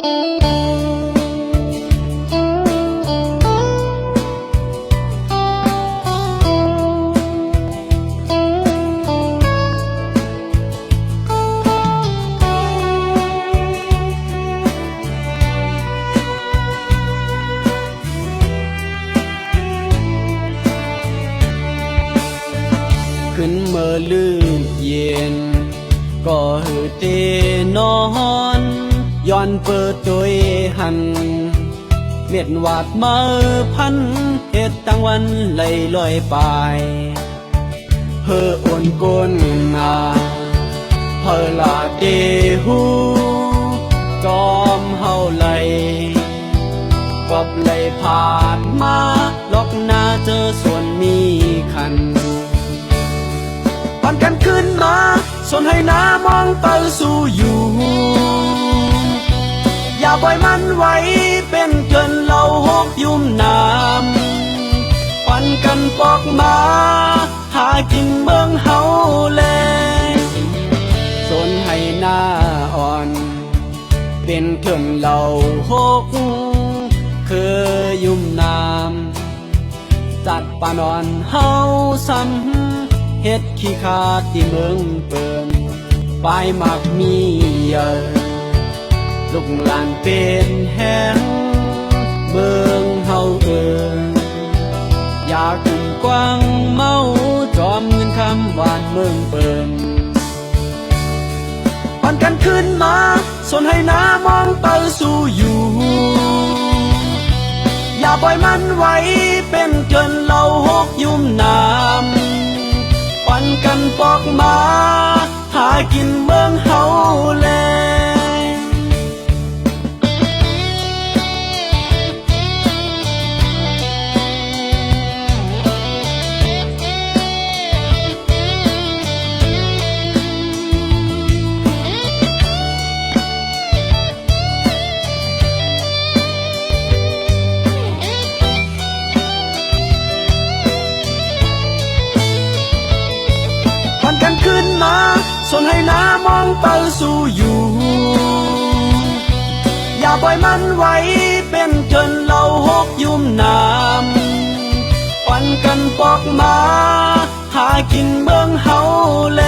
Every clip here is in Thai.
ขึ้นเมื่อลื่นเย็นก็หือเตนอนย้อนเปิดโดยหันเม็ดวาดมาพันเฮ็ดตั้งวันไหลลอยไปเฮอโอนกนนาเฮอลาเตหูจอมเฮาไหลกอบไหลผ่านมาลอกหน้าเจอส่วนมีคันปั่นกันขึ้นมาส่วนให้น้ามองไปสู่อยู่อย่าปล่อยมันไว้เป็นเกินเราหกยุ่มน้ำปั่นกันปอกมาหากินเมืองเฮาแลส่วนให้หน้าอ่อนเป็นเกินเราหกคือยุ่มน้ำจัดปานอนเฮาซ้ำเฮ็ดขี้ขาดที่เมืองเปิ่นปลายมักมีเยอะลูกหลานเป็นแห่งเมืองเฮาอยากกุ่มกว้างเมาจอมเงินคำหวานเมืองเปิ่นปั่นกันขึ้นมาส่วนให้น้ามองไปสู่อยู่อย่าปล่อยมันไว้เป็นเกินเราหกยุ่มน้ำปั่นกันปอกมาหากินเมืองเฮาแลกันขึ้นมาส่วนให้น้ามองไปสู่อยู่อย่าปล่อยมันไว้เป็นเกินเราหกยุ่มน้ำปั่นกันปอกมาหากินเมืองเฮาแล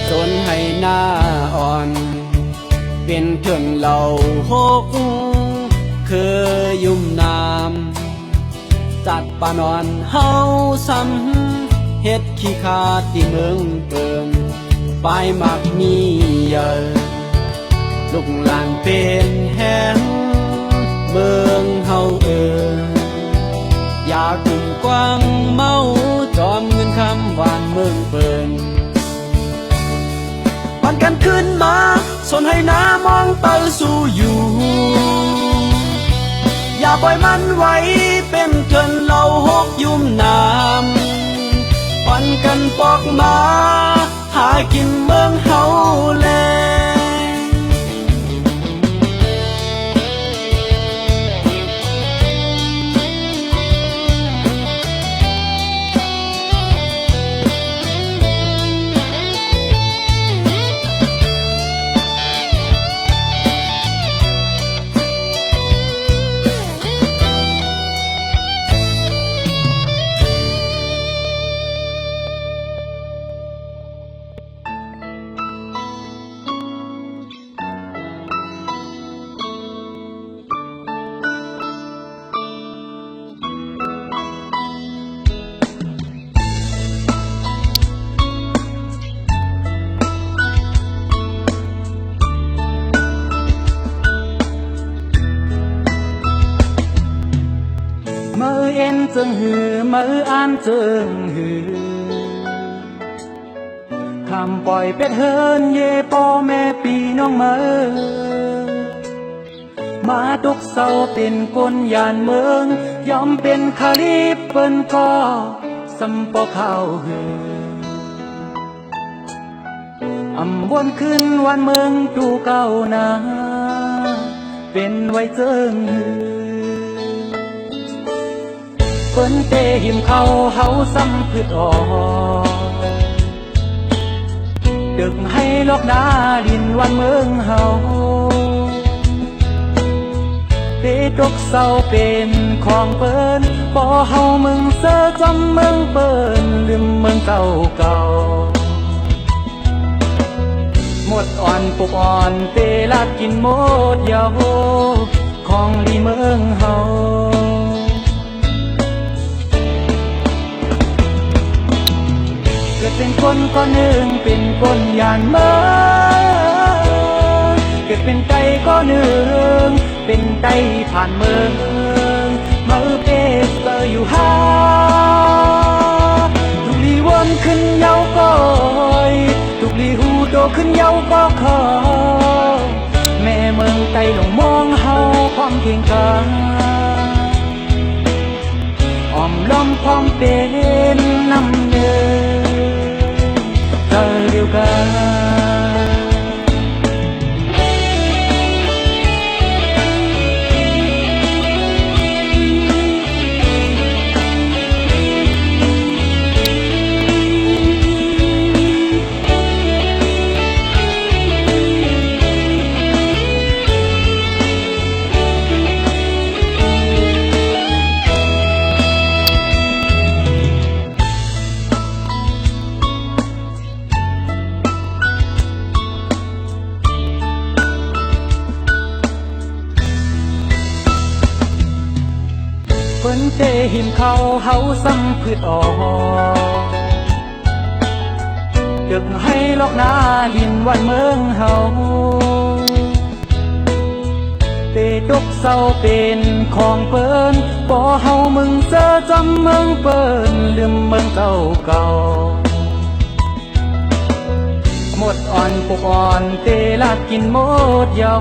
ส่วนให้หน้าอ่อนเป็นเกินเราหกคือยุ่มน้ำจัดปานอนเฮาซ้ำเฮ็ดขี้ขาดที่เมืองเปิ่นปลายมักมีเยอะลูกหลานเป็นแห่งเมืองเฮาอยากกุ่มกว้างเมาจอมเงินคำหวานเมืองเปิ่นปั่นกันขึ้นมาส่วนให้น้ามองไปสู่อยู่อย่าปล่อยมันไว้เป็นเกินเราหกยุ่มน้ำปั่นกันปอกมาหากินเมืองเฮาแล em chân hừ mơ an chân hừคำปล่อยเป็ดเฮินเย่พ่อแม่ปีน้องเมือมาทุกเศร้าเป็นคนยานเมืองยอมเป็นคาลิปเปิ้นก็สำปอข้าวหืออำบวนขึ้นวันเมืองดูเก่านาเป็นไว้เจิงหือเปิ้นเตหิมเขาเฮาซ้ำพืชอ่อนดึกให้ลอกดาดินวันเมืองเฮา เตตกเศร้าเป็นของเปิ้นบ่เฮามึงเสอจำเมืองเปิ้นลืมเมืองเก่าเก่าหมดอ่อนปุกอ่อนเตลักกินหมดยาวของดีเมืองเฮาเกิดเป็นคนก็หนึ่งเป็นคนยานเมืองเกิดเป็นไก่ก็หนึ่งเป็นไก่ผ่านเมืองมาเปเตออยู่หาทุกลีวนขึ้นเยาก็ทุกลีหูโตขึ้นเยาก็ขอแม่เมืองไต้ลงมองเฮาความเก่งกาจอ้อมล้อมความเป็นน้ำเนื้อเธอเดียวกันเพิ่นเตหิมเขาเฮาซ้ำพืชออกจึกให้ลอกหน้าดินวันเมืองเฮาเตตกเศร้าเป็นของเปิ้นบ่เฮามึงเจอจำเมืองเปิ้นลืมเมืองเก่าเก่าหมดอ่อนปุกอ่อนเตลักกินหมดยาว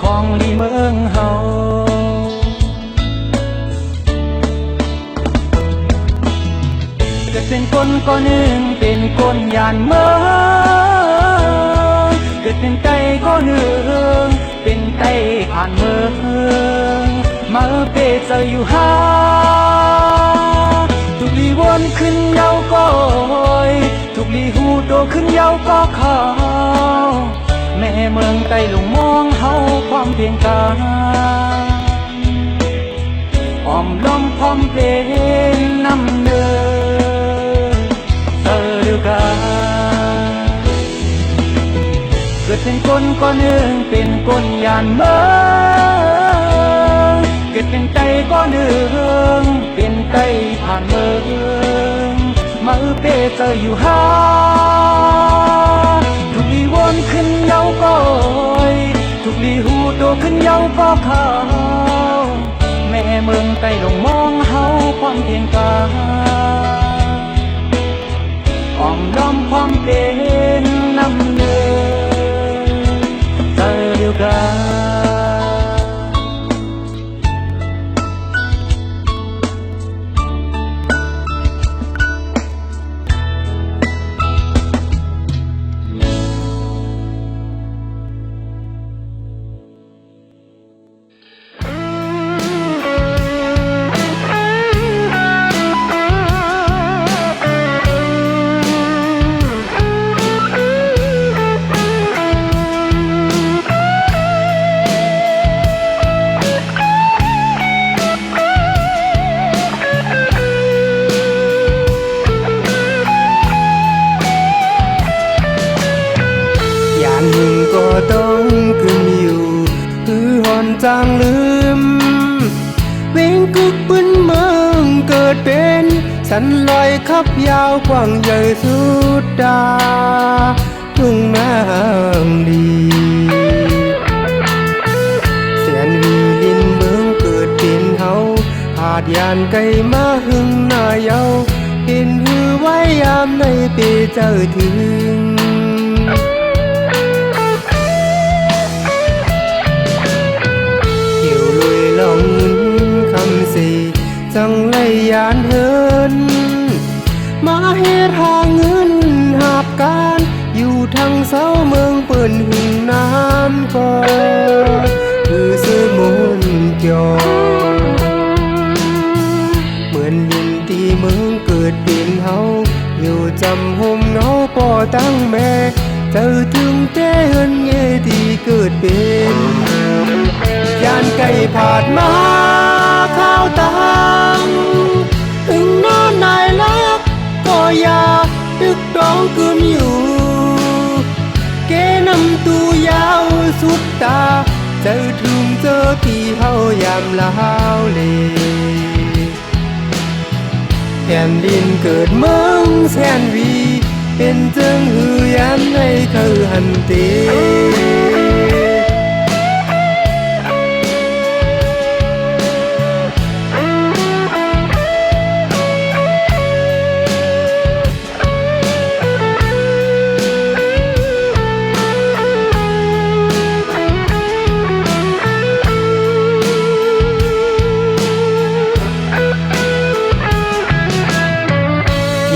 ของดีเมืองเฮาเกิดเป็นคนก็หนึ่งเป็นคนยานเมืองเกิดเป็นไก่ก็หนึ่งเป็นไก่ผ่านเมืองมาเปเจออยู่หาทุกลีวนขึ้นเยาก็ทุกลีหูโตขึ้นเยาก็เข้าแม่เมืองไต้ลงมองเฮาความเพียงกายอ้อมล้อมความเป็นน้ำเนื้อเกิดเป็นคนก็หนึ่งเป็นคนยานเมืองเกิดเป็นไก่ก็หนึ่งเป็นไก่ผ่านเมืองมาเปเจออยู่หาทุกลีวนขึ้นเยาก็ทุกลีหูโตขึ้นเยาก็เข้าแม่เมืองไต้ลงมองเฮาความเพียงกายอ้อมล้อมความเป็นน้ำเนื้อเธอเดียวกัน จางลืมเวงกุกปืนเมืองเกิดเป็นสันลอยขับยาวกว้างใหญ่สุดดาทุ่งนางดีแสนวีลินเมืองเกิดเป็นเฮาหาดยานไกลมาหึงหน้าเยาเห็นหือไว้ยามในปีเจ้าถึงลองเงินคำสีจังไลยานเฮินมาเฮ็ดหาเงินหาบการอยู่ทางเสาเมืองเปิ้นหึงน้ำก่อคือซื้อมุนเกี่ยวเหมือนยินตีเมืองเกิดเป็นเฮาอยู่จำห่มเงาป่อตั้งแม่เจอถึงเต้เฮินเงที่เกิดเป็นยานไก่ ผ่านมาข้าวตังถึงนอนนายลักก็อยากตึกดองคืนอยู่เกนำตูยาวสุดตาเจอถึงเจอที่เฮายามลาวเลแผ่นดินเกิดเมืองแสนวีเป็นเจิงหือยามในคือหันเต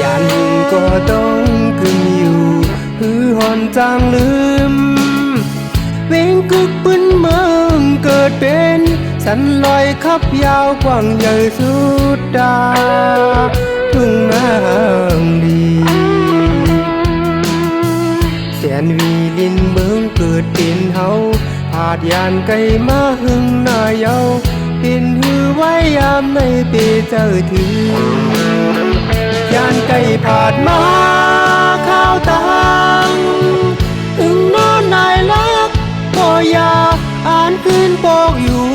ยานหิงก็ต้องขึ้นอยู่หือหอนจางลืมเวงกึกปืนเมืองเกิดเป็นสันลอยขับยาวกว้างใหญ่สุดดาทุ่งนางดีแสนวีลินเมืองเกิดเป็นเฮาผาดยานไกลมาหึงหน้าเยาเป็นหือไว้ยามในเปเจอถึงยานไก่ผ่านมาข้าวตังถึงนอนนายลักก็อยากอ่านคืนปอกอยู่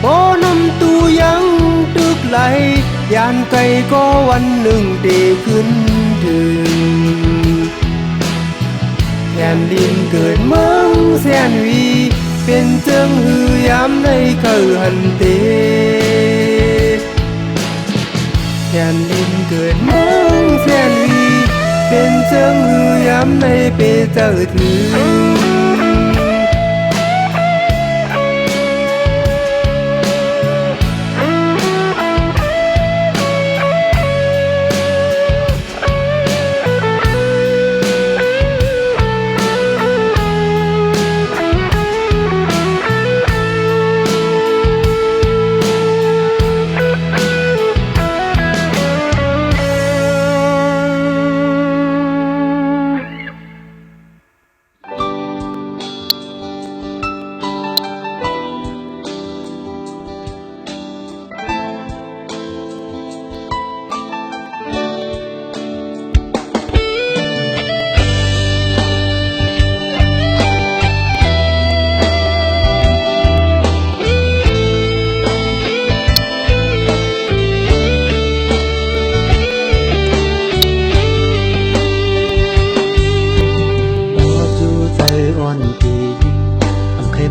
โอ้น้ำตูยังตึกไหลยานไก่ก็วันหนึ่งเดขึ้นถึงแผ่นดินเกิดเมืองแสนวีเป็นเจิงหือยามในคือหันเตแผ่นดินเกิดเมืองแสนวีเป็นเจิงหือยามในเปเจอถึง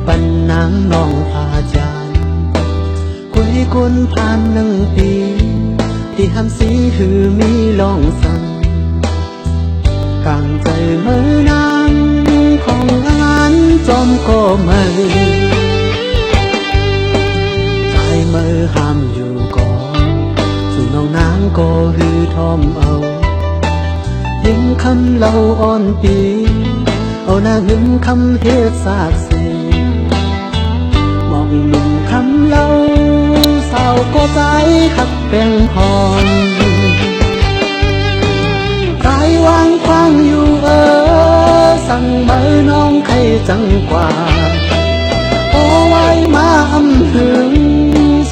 ปันนางน้องพาจานคุยกุนผ่านหนึ่งปีที่ทำสีหือมีลองสั่งกลางใจมือนางของงานจอมก็มือใจมือห้ามอยู่ก่อนสู่น้องนางก็หือทอมเอายิ่งคำเล่าอ่อนปีเอาหน้าหึงคำเฮ็ดสากเสีหนุ่มคำเล่าสาวก็ใจขัดแป้งหอนกายวางควางอยู่สั่งเบอร์น้องใครจังกว่าโอ้ไว้มาอำหึง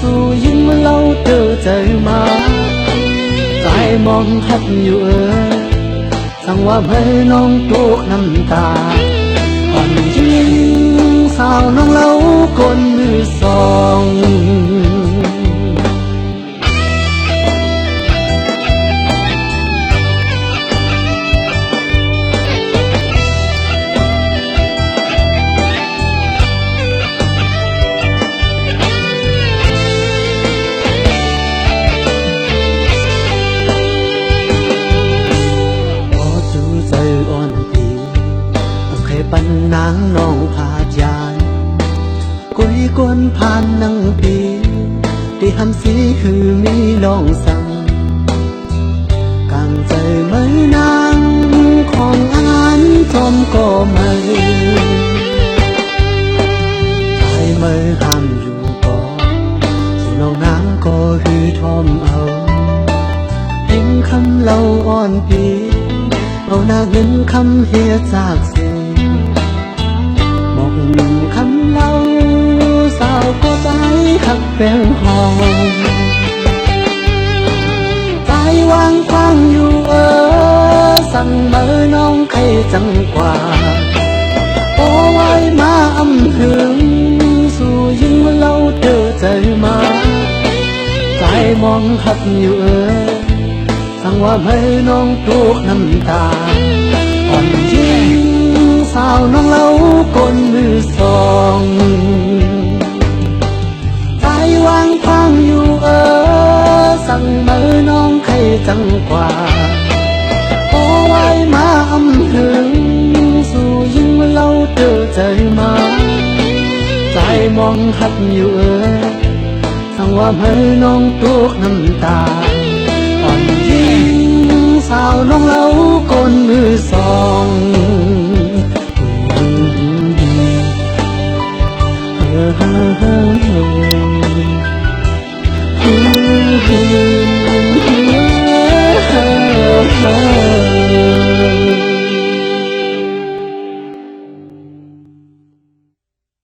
สู่ยิ้มเล่าเธอใจมาใจมองทับอยู่สั่งว่าเบอร์น้องตุกน้ำตาอ่อนยิ้มสาวน้องเล่าคนมือสองพอจูใจอ่อนปีต้องเคยปันนางน้องพาจานกุยกวนผ่านนังปีที่ทำสีคือมีลองสั่งกลางใจไม่นางของอานจอมก็ไม่ใจไม่ห้ามอยู่ก่อนที่น้องนางก็หือทอมเอายิ่งคำเล่าอ่อนปีเอาหน้าเงินคำเฮียจากเสียบอกหนุ่มคำเล่าสา แป้งหอมใจวางคว้างอยู่สั่งเบอร์น้องใครจังกว่าโอ้ไว้มาอำถึงสู่ยิ่งเล่าเธอใจมาใจมองหักอยู่สั่งว่าให้น้องทุกน้ำตาอ่อนยิ่งสาวน้องเล่าคนมือสองใจวางคว้างอยู่สั่งเบอร์น้องใครจังกว่าโอ้ไว้มาอำถึงสู่ยิ่งเล่าเธอใจมาใจมองหักอยู่สั่งว่าให้น้องทุกน้ำตาอ่อนยิ่งสาวน้องเล่าคนมือสอง